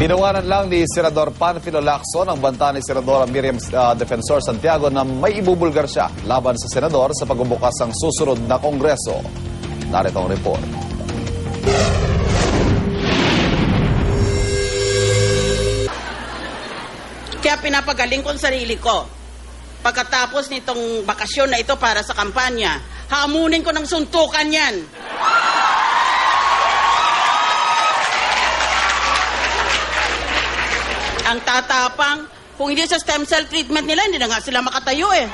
Tinawanan lang ni Senador Panfilo Lacson ang banta ni Senadora Miriam Defensor Santiago na may ibubulgar siya laban sa senador sa pagbubukas ng susunod na kongreso. Narito ang report. Kaya pinapagaling ko ang sarili ko. Pagkatapos nitong bakasyon na ito para sa kampanya, hamunin ko ng suntukan yan. Ang tatapang, kung hindi sa stem cell treatment nila, hindi na nga sila makatayo eh.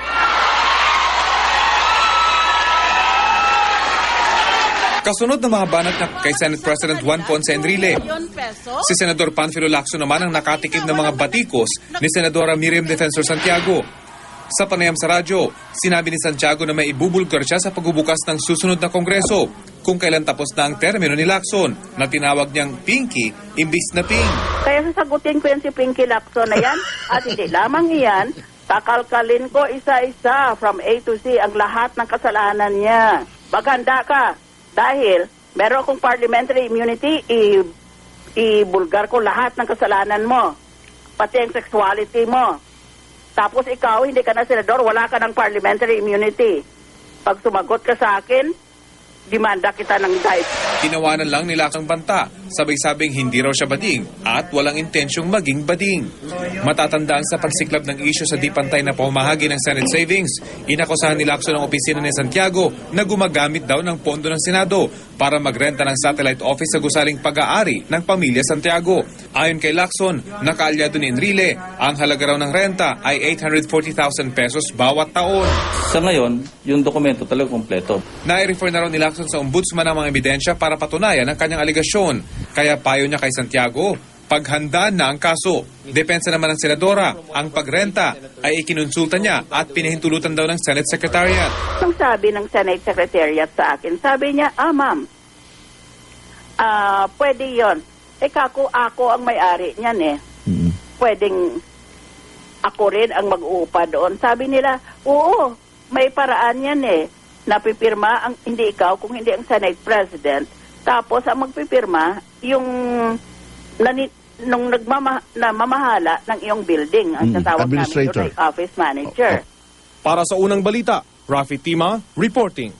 Kasunod ng mga banat na kay Senate President Juan Ponce Enrile, ₱1 si Senador Panfilo Lacson naman ang nakatikim ng mga batikos ni Senadora Miriam Defensor Santiago. Sa panayam sa radyo, sinabi ni Santiago na may ibubulgar siya sa pagbubukas ng susunod na kongreso kung kailan tapos na ang termino ni Lacson na tinawag niyang Pinky imbis na Ping. Kaya sasagutin ko yan si Pinky Lacson na yan at hindi lamang iyan, takalkalin ko isa-isa from A to Z ang lahat ng kasalanan niya. Maganda ka dahil meron akong parliamentary immunity, ibulgar ko lahat ng kasalanan mo, pati ang sexuality mo. Tapos ikaw, hindi ka na senador, wala ka ng parliamentary immunity. Pag sumagot ka sa akin, demanda kita ng dive. Tinawanan lang nila ang banta, sabay-sabing hindi raw siya bading at walang intensyong maging bading. Matatandaan sa pagsiklab ng isyu sa di pantay na pamahagi ng Senate savings, inakusahan ni Lacson ang opisina ni Santiago na gumagamit daw ng pondo ng Senado para magrenta ng satellite office sa gusaling pag-aari ng pamilya Santiago. Ayon kay Lacson, nakaalyado ni Enrile, ang halaga raw ng renta ay 840,000 pesos bawat taon. Sa ngayon, yung dokumento talaga kompleto. Nai-refer na raw ni Lacson sa ombudsman ang mga ebidensya para patunayan ang kanyang aligasyon. Kaya payo niya kay Santiago, paghandaan na ang kaso. Depensa naman ng senadora, ang pagrenta ay ikinonsulta niya at pinahintulutan daw ng Senate Secretariat. Nung sabi ng Senate Secretariat sa akin, sabi niya, ma'am, pwede yon. Ako ang may-ari niyan eh. Pwedeng ako rin ang mag-uupa doon. Sabi nila, oo, may paraan yan eh. Napipirma, hindi ikaw, kung hindi ang Senate President. Tapos ang magpipirma, yung nung namamahala ng iyong building, ang tatawag namin doon ay office manager. Para sa unang balita, Rafi Tima reporting.